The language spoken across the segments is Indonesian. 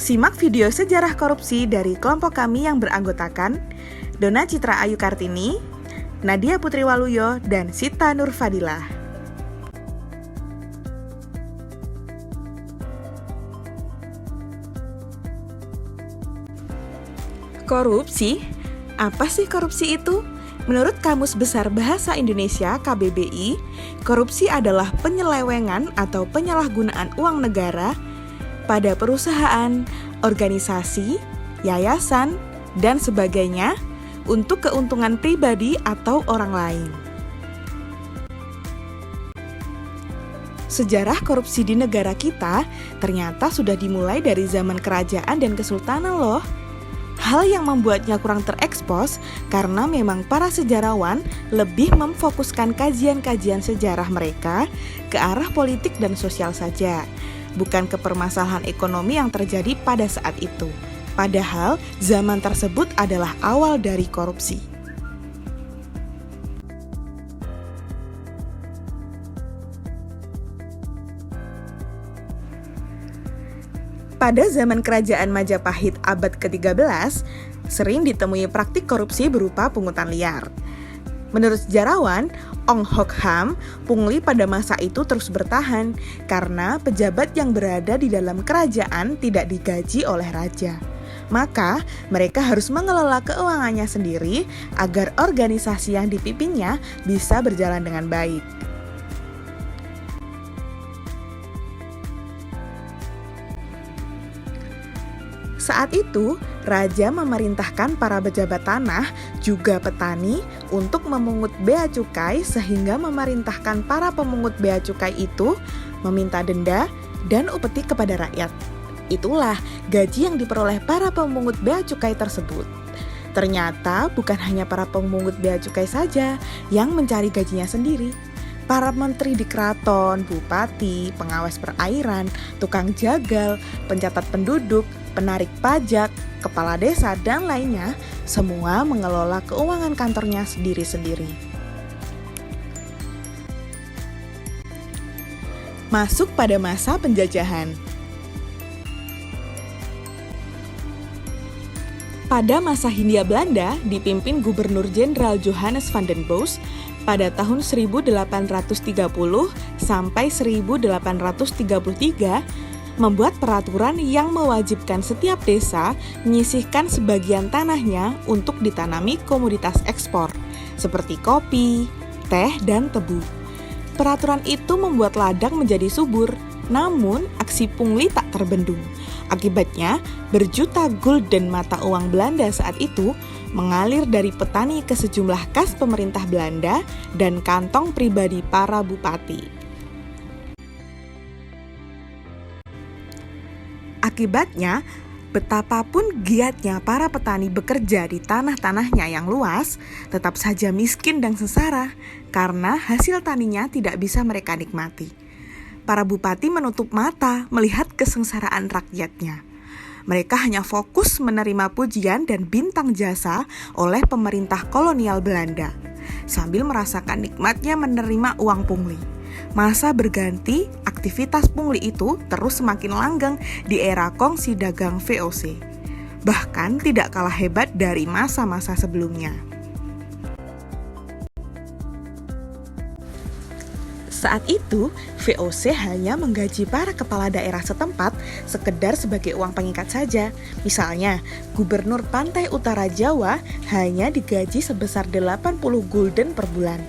Simak video sejarah korupsi dari kelompok kami yang beranggotakan Donna Citra Ayu Kartini, Nadia Putri Waluyo, dan Sita Nur Fadilah. Korupsi? Apa sih korupsi itu? Menurut Kamus Besar Bahasa Indonesia (KBBI), korupsi adalah penyelewengan atau penyalahgunaan uang negara pada perusahaan, organisasi, yayasan, dan sebagainya untuk keuntungan pribadi atau orang lain. Sejarah korupsi di negara kita ternyata sudah dimulai dari zaman kerajaan dan kesultanan loh. Hal yang membuatnya kurang terekspos karena memang para sejarawan lebih memfokuskan kajian-kajian sejarah mereka ke arah politik dan sosial saja, bukan ke permasalahan ekonomi yang terjadi pada saat itu. Padahal zaman tersebut adalah awal dari korupsi. Pada zaman kerajaan Majapahit abad ke-13, sering ditemui praktik korupsi berupa pungutan liar. Menurut sejarawan Ong Hok Ham, pungli pada masa itu terus bertahan karena pejabat yang berada di dalam kerajaan tidak digaji oleh raja. Maka mereka harus mengelola keuangannya sendiri agar organisasi yang dipimpinnya bisa berjalan dengan baik. Saat itu, raja memerintahkan para pejabat tanah, juga petani, untuk memungut bea cukai sehingga memerintahkan para pemungut bea cukai itu meminta denda dan upeti kepada rakyat. Itulah gaji yang diperoleh para pemungut bea cukai tersebut. Ternyata bukan hanya para pemungut bea cukai saja yang mencari gajinya sendiri. Para menteri di keraton, bupati, pengawas perairan, tukang jagal, pencatat penduduk, penarik pajak, kepala desa, dan lainnya, semua mengelola keuangan kantornya sendiri-sendiri. Masuk pada masa penjajahan. Pada masa Hindia Belanda, dipimpin Gubernur Jenderal Johannes van den Bos pada tahun 1830 sampai 1833, membuat peraturan yang mewajibkan setiap desa menyisihkan sebagian tanahnya untuk ditanami komoditas ekspor, seperti kopi, teh, dan tebu. Peraturan itu membuat ladang menjadi subur, namun aksi pungli tak terbendung. Akibatnya, berjuta gulden mata uang Belanda saat itu mengalir dari petani ke sejumlah kas pemerintah Belanda dan kantong pribadi para bupati. Akibatnya, betapapun giatnya para petani bekerja di tanah-tanahnya yang luas, tetap saja miskin dan sengsara karena hasil taninya tidak bisa mereka nikmati. Para bupati menutup mata melihat kesengsaraan rakyatnya. Mereka hanya fokus menerima pujian dan bintang jasa oleh pemerintah kolonial Belanda, sambil merasakan nikmatnya menerima uang pungli. Masa berganti, aktivitas pungli itu terus semakin langgeng di era kongsi dagang VOC. Bahkan tidak kalah hebat dari masa-masa sebelumnya. Saat itu, VOC hanya menggaji para kepala daerah setempat sekedar sebagai uang pengikat saja. Misalnya, Gubernur Pantai Utara Jawa hanya digaji sebesar 80 gulden per bulan.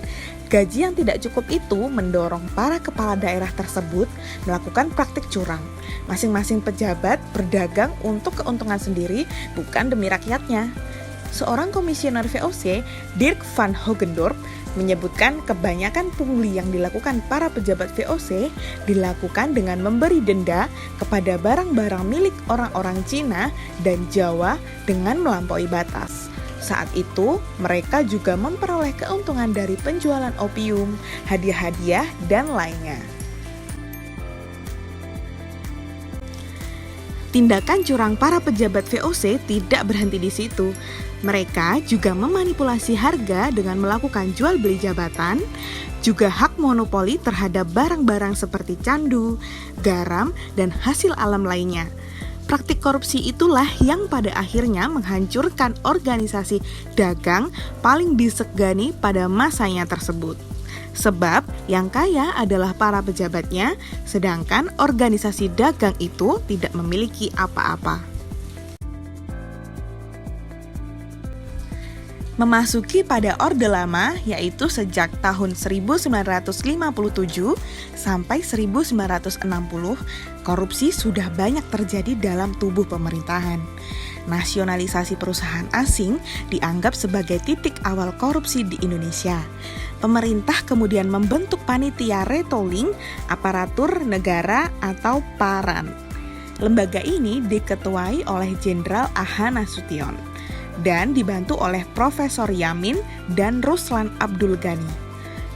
Gaji yang tidak cukup itu mendorong para kepala daerah tersebut melakukan praktik curang. Masing-masing pejabat berdagang untuk keuntungan sendiri, bukan demi rakyatnya. Seorang komisioner VOC, Dirk van Hogendorp, menyebutkan kebanyakan pungli yang dilakukan para pejabat VOC dilakukan dengan memberi denda kepada barang-barang milik orang-orang Cina dan Jawa dengan melampaui batas. Saat itu, mereka juga memperoleh keuntungan dari penjualan opium, hadiah-hadiah, dan lainnya. Tindakan curang para pejabat VOC tidak berhenti di situ. Mereka juga memanipulasi harga dengan melakukan jual beli jabatan, juga hak monopoli terhadap barang-barang seperti candu, garam, dan hasil alam lainnya. Praktik korupsi itulah yang pada akhirnya menghancurkan organisasi dagang paling disegani pada masanya tersebut. Sebab yang kaya adalah para pejabatnya, sedangkan organisasi dagang itu tidak memiliki apa-apa. Memasuki pada Orde Lama, yaitu sejak tahun 1957 sampai 1960, korupsi sudah banyak terjadi dalam tubuh pemerintahan. Nasionalisasi perusahaan asing dianggap sebagai titik awal korupsi di Indonesia. Pemerintah kemudian membentuk panitia retolling aparatur negara atau PARAN. Lembaga ini diketuai oleh Jenderal A.H. Nasution dan dibantu oleh Profesor Yamin dan Ruslan Abdul Ghani.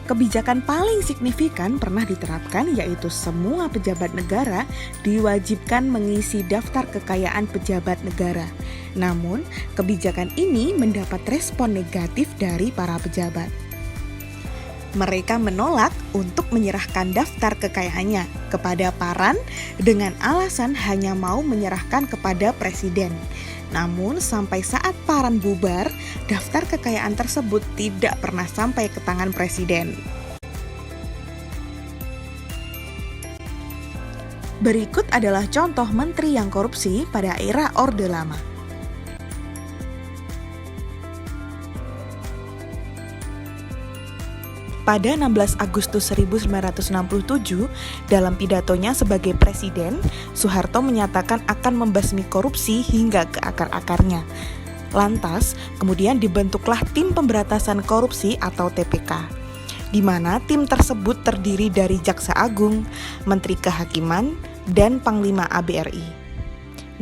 Kebijakan paling signifikan pernah diterapkan yaitu semua pejabat negara diwajibkan mengisi daftar kekayaan pejabat negara. Namun, kebijakan ini mendapat respon negatif dari para pejabat. Mereka menolak untuk menyerahkan daftar kekayaannya kepada PARAN dengan alasan hanya mau menyerahkan kepada presiden. Namun sampai saat PARAN bubar, daftar kekayaan tersebut tidak pernah sampai ke tangan presiden. Berikut adalah contoh menteri yang korupsi pada era Orde Lama. Pada 16 Agustus 1967, dalam pidatonya sebagai presiden, Soeharto menyatakan akan membasmi korupsi hingga ke akar-akarnya. Lantas, kemudian dibentuklah Tim Pemberantasan Korupsi atau TPK, di mana tim tersebut terdiri dari Jaksa Agung, Menteri Kehakiman, dan Panglima ABRI.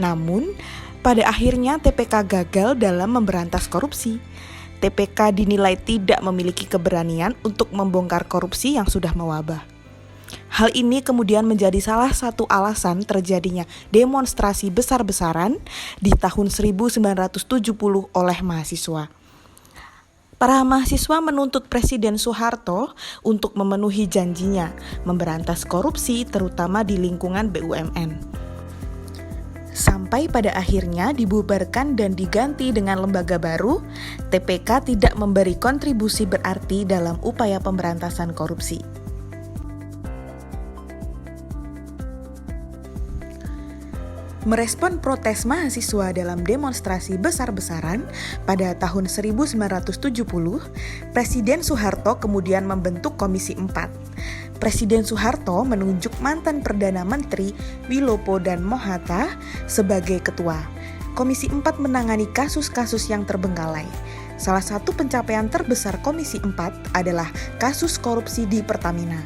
Namun, pada akhirnya TPK gagal dalam memberantas korupsi. TPK dinilai tidak memiliki keberanian untuk membongkar korupsi yang sudah mewabah. Hal ini kemudian menjadi salah satu alasan terjadinya demonstrasi besar-besaran di tahun 1970 oleh mahasiswa. Para mahasiswa menuntut Presiden Soeharto untuk memenuhi janjinya memberantas korupsi terutama di lingkungan BUMN. Sampai pada akhirnya dibubarkan dan diganti dengan lembaga baru, TPK tidak memberi kontribusi berarti dalam upaya pemberantasan korupsi. Merespon protes mahasiswa dalam demonstrasi besar-besaran pada tahun 1970, Presiden Soeharto kemudian membentuk Komisi 4. Presiden Soeharto menunjuk mantan Perdana Menteri Wilopo dan Mohatta sebagai ketua. Komisi 4 menangani kasus-kasus yang terbengkalai. Salah satu pencapaian terbesar Komisi 4 adalah kasus korupsi di Pertamina,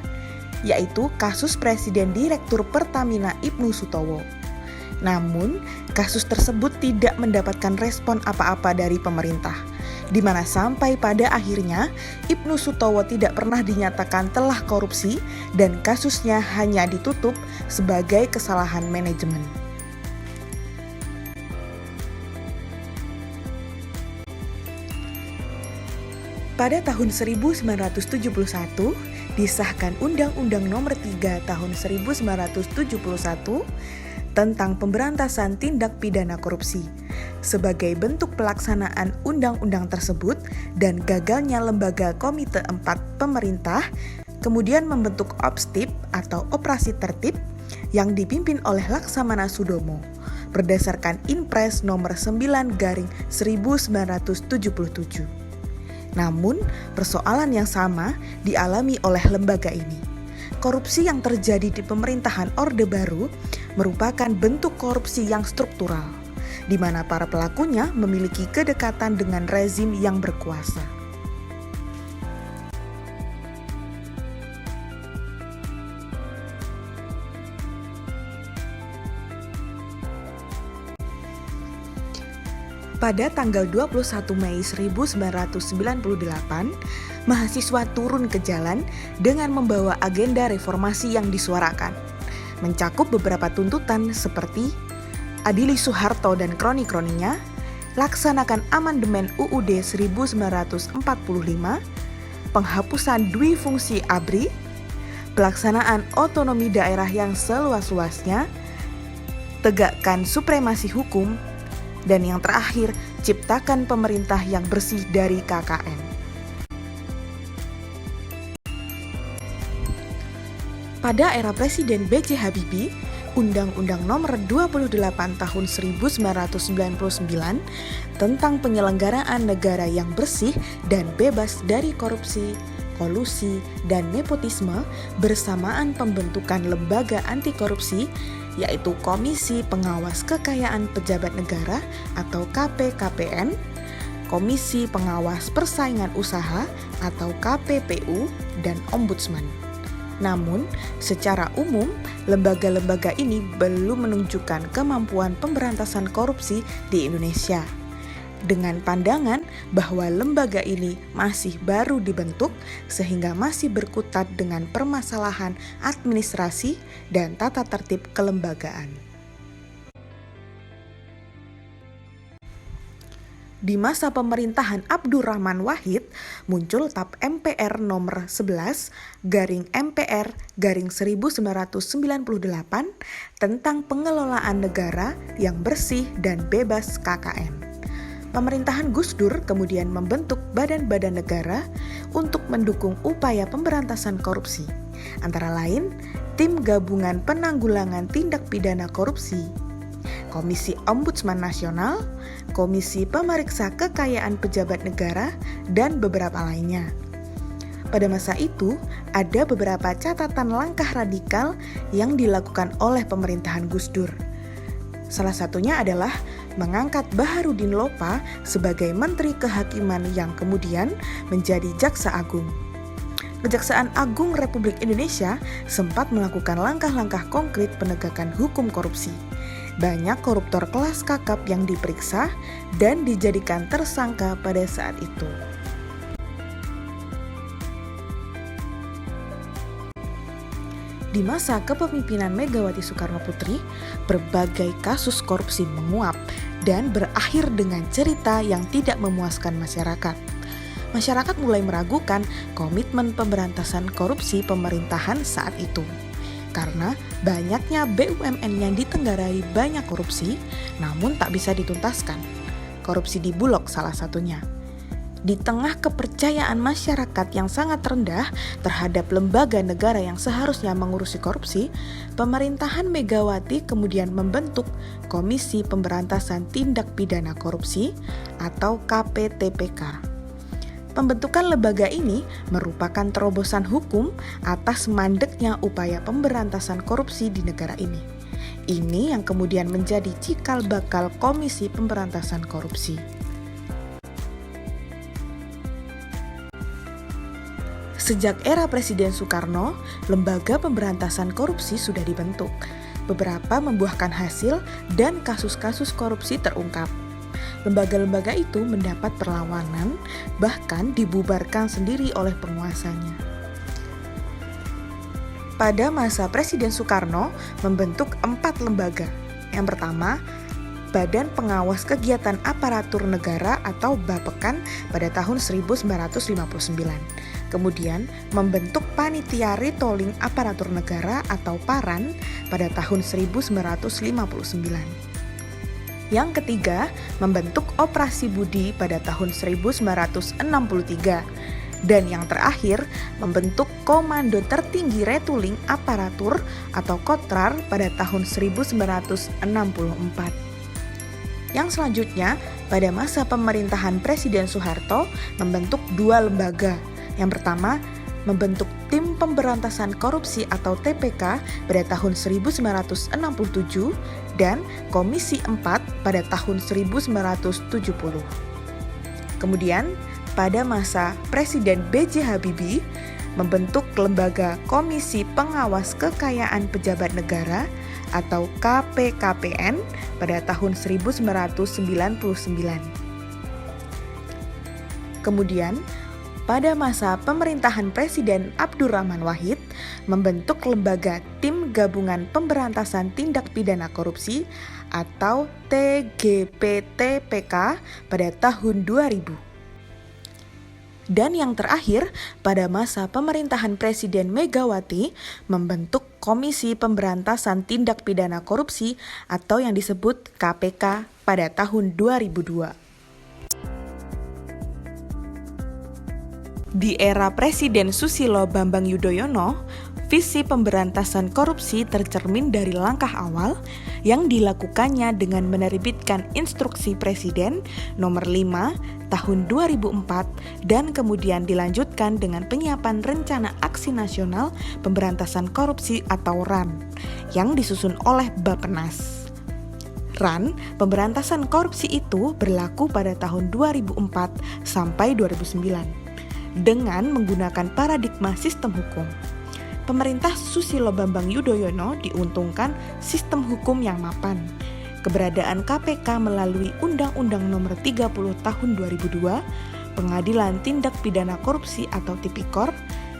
yaitu kasus Presiden Direktur Pertamina Ibnu Sutowo. Namun, kasus tersebut tidak mendapatkan respon apa-apa dari pemerintah, di mana sampai pada akhirnya Ibnu Sutowo tidak pernah dinyatakan telah korupsi dan kasusnya hanya ditutup sebagai kesalahan manajemen. Pada tahun 1971, disahkan Undang-Undang Nomor 3 Tahun 1971 tentang pemberantasan tindak pidana korupsi. Sebagai bentuk pelaksanaan undang-undang tersebut dan gagalnya lembaga Komite 4 pemerintah, kemudian membentuk OPSTIP atau Operasi Tertib yang dipimpin oleh Laksamana Sudomo berdasarkan Inpres nomor 9/1977. Namun, persoalan yang sama dialami oleh lembaga ini. Korupsi yang terjadi di pemerintahan Orde Baru merupakan bentuk korupsi yang struktural, di mana para pelakunya memiliki kedekatan dengan rezim yang berkuasa. Pada tanggal 21 Mei 1998, mahasiswa turun ke jalan dengan membawa agenda reformasi yang disuarakan, mencakup beberapa tuntutan seperti adili Soeharto dan kroni-kroninya, laksanakan amandemen UUD 1945, penghapusan dwi fungsi ABRI, pelaksanaan otonomi daerah yang seluas-luasnya, tegakkan supremasi hukum, dan yang terakhir, ciptakan pemerintah yang bersih dari KKN. Pada era Presiden B.J. Habibie, Undang-Undang Nomor 28 Tahun 1999 tentang penyelenggaraan negara yang bersih dan bebas dari korupsi, kolusi, dan nepotisme bersamaan pembentukan lembaga anti korupsi, yaitu Komisi Pengawas Kekayaan Pejabat Negara atau KPKPN, Komisi Pengawas Persaingan Usaha atau KPPU, dan Ombudsman. Namun, secara umum, lembaga-lembaga ini belum menunjukkan kemampuan pemberantasan korupsi di Indonesia. Dengan pandangan bahwa lembaga ini masih baru dibentuk sehingga masih berkutat dengan permasalahan administrasi dan tata tertib kelembagaan. Di masa pemerintahan Abdurrahman Wahid, muncul TAP MPR nomor 11/MPR/1998 tentang pengelolaan negara yang bersih dan bebas KKN. Pemerintahan Gus Dur kemudian membentuk badan-badan negara untuk mendukung upaya pemberantasan korupsi, antara lain Tim Gabungan Penanggulangan Tindak Pidana Korupsi, Komisi Ombudsman Nasional, Komisi Pemeriksa Kekayaan Pejabat Negara, dan beberapa lainnya. Pada masa itu, ada beberapa catatan langkah radikal yang dilakukan oleh pemerintahan Gus Dur. Salah satunya adalah mengangkat Baharudin Lopa sebagai Menteri Kehakiman yang kemudian menjadi Jaksa Agung. Kejaksaan Agung Republik Indonesia sempat melakukan langkah-langkah konkret penegakan hukum korupsi. Banyak koruptor kelas kakap yang diperiksa dan dijadikan tersangka pada saat itu. Di masa kepemimpinan Megawati Soekarno Putri, berbagai kasus korupsi menguap dan berakhir dengan cerita yang tidak memuaskan masyarakat. Masyarakat mulai meragukan komitmen pemberantasan korupsi pemerintahan saat itu. Karena banyaknya BUMN yang ditenggarai banyak korupsi, namun tak bisa dituntaskan. Korupsi di Bulog salah satunya. Di tengah kepercayaan masyarakat yang sangat rendah terhadap lembaga negara yang seharusnya mengurusi korupsi, pemerintahan Megawati kemudian membentuk Komisi Pemberantasan Tindak Pidana Korupsi atau KPTPK. Pembentukan lembaga ini merupakan terobosan hukum atas mandeknya upaya pemberantasan korupsi di negara ini. Ini yang kemudian menjadi cikal bakal Komisi Pemberantasan Korupsi. Sejak era Presiden Soekarno, lembaga pemberantasan korupsi sudah dibentuk. Beberapa membuahkan hasil dan kasus-kasus korupsi terungkap. Lembaga-lembaga itu mendapat perlawanan, bahkan dibubarkan sendiri oleh penguasanya. Pada masa Presiden Soekarno membentuk 4 lembaga. Yang pertama, Badan Pengawas Kegiatan Aparatur Negara atau Bapekan pada tahun 1959. Kemudian membentuk Panitia Retolling Aparatur Negara atau PARAN pada tahun 1959. Yang ketiga, membentuk Operasi Budi pada tahun 1963. Dan yang terakhir, membentuk Komando Tertinggi Retooling Aparatur atau Kotrar pada tahun 1964. Yang selanjutnya, pada masa pemerintahan Presiden Soeharto, membentuk 2 lembaga. Yang pertama, membentuk Tim Pemberantasan Korupsi atau TPK pada tahun 1967 dan Komisi 4 pada tahun 1970. Kemudian, pada masa Presiden B.J. Habibie, membentuk lembaga Komisi Pengawas Kekayaan Pejabat Negara atau KPKPN pada tahun 1999. Kemudian, pada masa pemerintahan Presiden Abdurrahman Wahid, membentuk lembaga Tim Gabungan Pemberantasan Tindak Pidana Korupsi atau TGPTPK pada tahun 2000. Dan yang terakhir, pada masa pemerintahan Presiden Megawati, membentuk Komisi Pemberantasan Tindak Pidana Korupsi atau yang disebut KPK pada tahun 2002. Di era Presiden Susilo Bambang Yudhoyono, visi pemberantasan korupsi tercermin dari langkah awal yang dilakukannya dengan menerbitkan Instruksi Presiden Nomor 5 Tahun 2004 dan kemudian dilanjutkan dengan penyiapan Rencana Aksi Nasional Pemberantasan Korupsi atau RAN yang disusun oleh Bappenas. RAN pemberantasan korupsi itu berlaku pada tahun 2004 sampai 2009. Dengan menggunakan paradigma sistem hukum. Pemerintah Susilo Bambang Yudhoyono diuntungkan sistem hukum yang mapan. Keberadaan KPK melalui Undang-Undang Nomor 30 Tahun 2002, Pengadilan Tindak Pidana Korupsi atau Tipikor,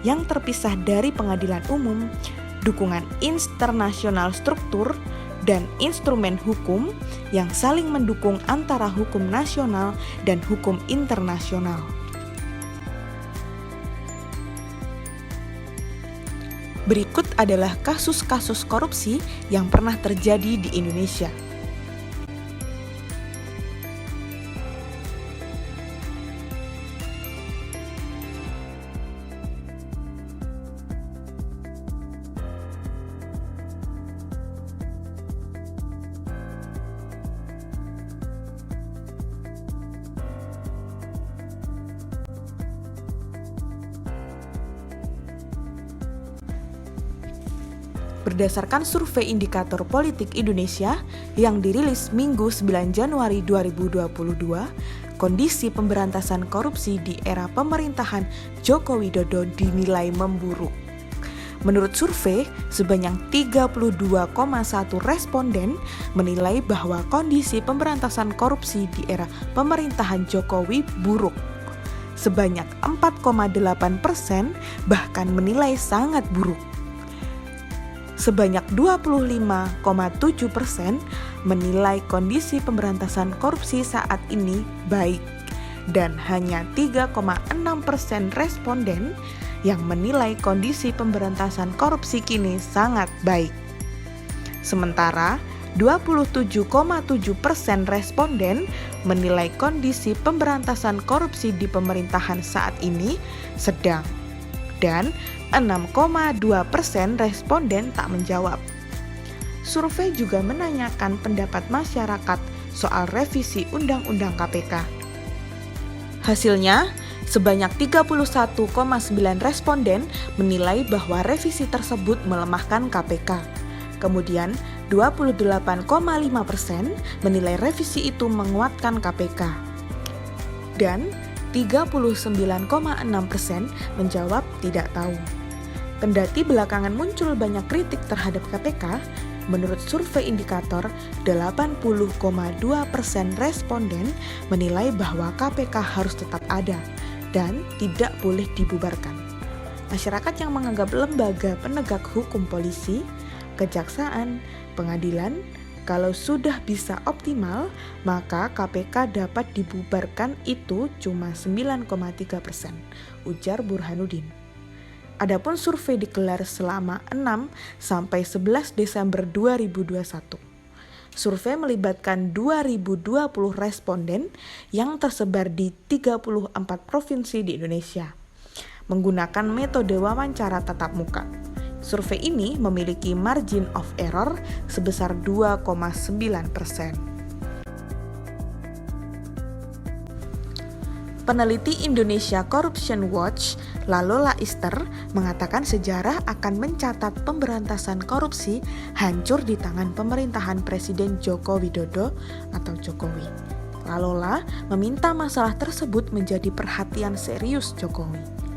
yang terpisah dari pengadilan umum, dukungan internasional struktur, dan instrumen hukum yang saling mendukung antara hukum nasional dan hukum internasional. Berikut adalah kasus-kasus korupsi yang pernah terjadi di Indonesia. Berdasarkan survei indikator politik Indonesia yang dirilis Minggu 9 Januari 2022, kondisi pemberantasan korupsi di era pemerintahan Joko Widodo dinilai memburuk. Menurut survei, sebanyak 32,1 responden menilai bahwa kondisi pemberantasan korupsi di era pemerintahan Jokowi buruk. Sebanyak 4,8% bahkan menilai sangat buruk. Sebanyak 25,7% menilai kondisi pemberantasan korupsi saat ini baik dan hanya 3,6% responden yang menilai kondisi pemberantasan korupsi kini sangat baik. Sementara 27,7% responden menilai kondisi pemberantasan korupsi di pemerintahan saat ini sedang dan 6,2% responden tak menjawab. Survei juga menanyakan pendapat masyarakat soal revisi Undang-Undang KPK. Hasilnya, sebanyak 31,9 responden menilai bahwa revisi tersebut melemahkan KPK. Kemudian, 28,5% menilai revisi itu menguatkan KPK. Dan 39,6% menjawab tidak tahu. Kendati belakangan muncul banyak kritik terhadap KPK, menurut survei indikator, 80,2% responden menilai bahwa KPK harus tetap ada dan tidak boleh dibubarkan. Masyarakat yang menganggap lembaga penegak hukum polisi, kejaksaan, pengadilan, kalau sudah bisa optimal, maka KPK dapat dibubarkan itu cuma 9,3%, ujar Burhanuddin. Adapun survei digelar selama 6 sampai 11 Desember 2021. Survei melibatkan 2020 responden yang tersebar di 34 provinsi di Indonesia, menggunakan metode wawancara tatap muka. Survei ini memiliki margin of error sebesar 2,9%. Peneliti Indonesia Corruption Watch, Lalola Ister, mengatakan sejarah akan mencatat pemberantasan korupsi hancur di tangan pemerintahan Presiden Joko Widodo atau Jokowi. Lalola meminta masalah tersebut menjadi perhatian serius Jokowi.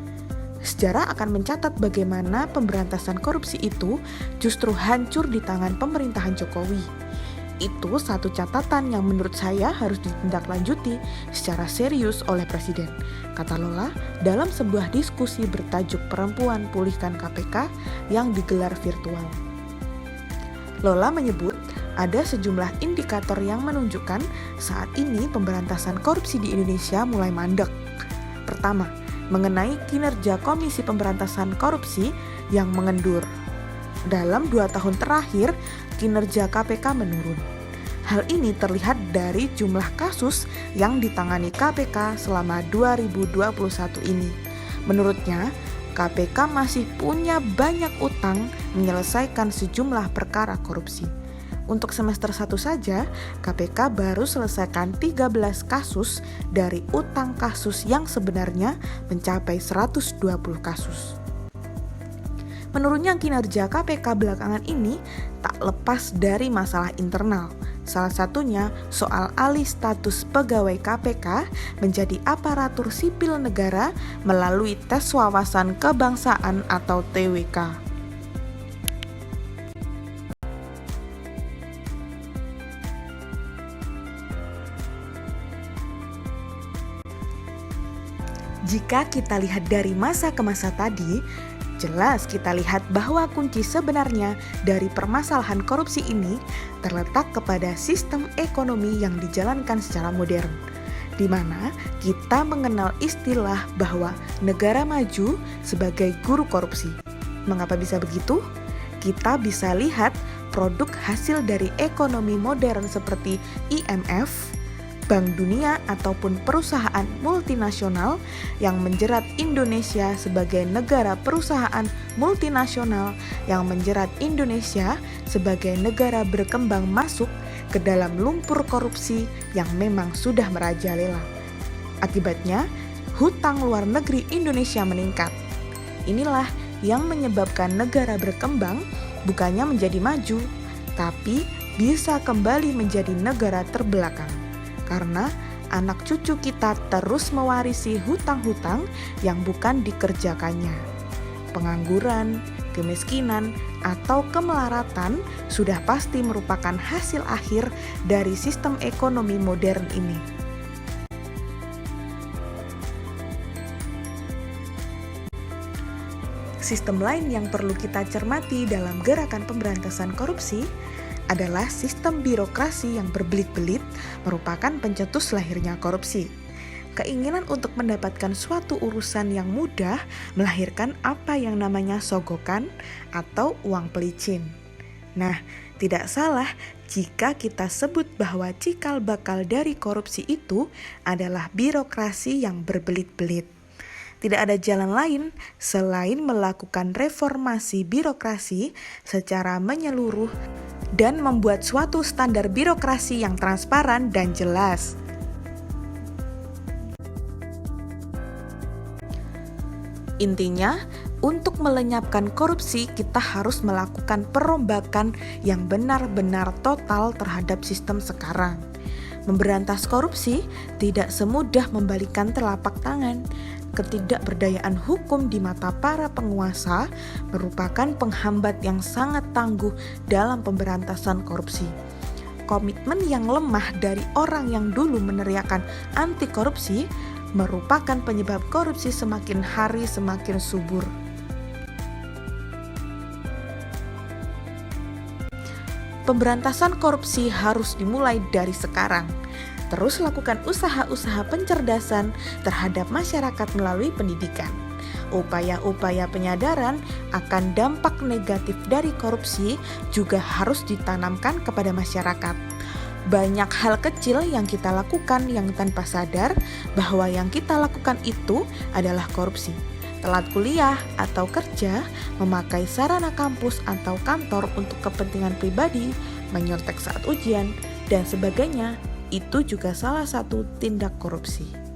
Sejarah akan mencatat bagaimana pemberantasan korupsi itu justru hancur di tangan pemerintahan Jokowi. Itu satu catatan yang menurut saya harus ditindaklanjuti secara serius oleh Presiden, kata Lola dalam sebuah diskusi bertajuk Perempuan Pulihkan KPK yang digelar virtual. Lola menyebut ada sejumlah indikator yang menunjukkan saat ini pemberantasan korupsi di Indonesia mulai mandek. Pertama, mengenai kinerja Komisi Pemberantasan Korupsi yang mengendur. dalam 2 tahun terakhir kinerja KPK menurun. Hal ini terlihat dari jumlah kasus yang ditangani KPK selama 2021 ini. Menurutnya, KPK masih punya banyak utang menyelesaikan sejumlah perkara korupsi. Untuk semester 1 saja, KPK baru selesaikan 13 kasus dari utang kasus yang sebenarnya mencapai 120 kasus. Menurunnya kinerja KPK belakangan ini tak lepas dari masalah internal. Salah satunya soal alih status pegawai KPK menjadi aparatur sipil negara melalui tes wawasan kebangsaan atau TWK. Jika kita lihat dari masa ke masa tadi, jelas kita lihat bahwa kunci sebenarnya dari permasalahan korupsi ini terletak kepada sistem ekonomi yang dijalankan secara modern, di mana kita mengenal istilah bahwa negara maju sebagai guru korupsi. Mengapa bisa begitu? Kita bisa lihat produk hasil dari ekonomi modern seperti IMF, Bank Dunia ataupun perusahaan multinasional yang menjerat Indonesia sebagai negara perusahaan multinasional yang menjerat Indonesia sebagai negara berkembang masuk ke dalam lumpur korupsi yang memang sudah merajalela. Akibatnya, hutang luar negeri Indonesia meningkat. Inilah yang menyebabkan negara berkembang bukannya menjadi maju, tapi bisa kembali menjadi negara terbelakang. Karena anak cucu kita terus mewarisi hutang-hutang yang bukan dikerjakannya. Pengangguran, kemiskinan, atau kemelaratan sudah pasti merupakan hasil akhir dari sistem ekonomi modern ini. Sistem lain yang perlu kita cermati dalam gerakan pemberantasan korupsi adalah sistem birokrasi yang berbelit-belit merupakan pencetus lahirnya korupsi. Keinginan untuk mendapatkan suatu urusan yang mudah melahirkan apa yang namanya sogokan atau uang pelicin. Nah, tidak salah jika kita sebut bahwa cikal bakal dari korupsi itu adalah birokrasi yang berbelit-belit. Tidak ada jalan lain selain melakukan reformasi birokrasi secara menyeluruh dan membuat suatu standar birokrasi yang transparan dan jelas. Intinya, untuk melenyapkan korupsi, kita harus melakukan perombakan yang benar-benar total terhadap sistem sekarang. Memberantas korupsi tidak semudah membalikkan telapak tangan. Ketidakberdayaan hukum di mata para penguasa merupakan penghambat yang sangat tangguh dalam pemberantasan korupsi. Komitmen yang lemah dari orang yang dulu meneriakan anti korupsi merupakan penyebab korupsi semakin hari semakin subur. Pemberantasan korupsi harus dimulai dari sekarang. Terus lakukan usaha-usaha pencerdasan terhadap masyarakat melalui pendidikan. Upaya-upaya penyadaran akan dampak negatif dari korupsi juga harus ditanamkan kepada masyarakat. Banyak hal kecil yang kita lakukan yang tanpa sadar bahwa yang kita lakukan itu adalah korupsi. Telat kuliah atau kerja, memakai sarana kampus atau kantor untuk kepentingan pribadi, menyontek saat ujian, dan sebagainya, itu juga salah satu tindak korupsi.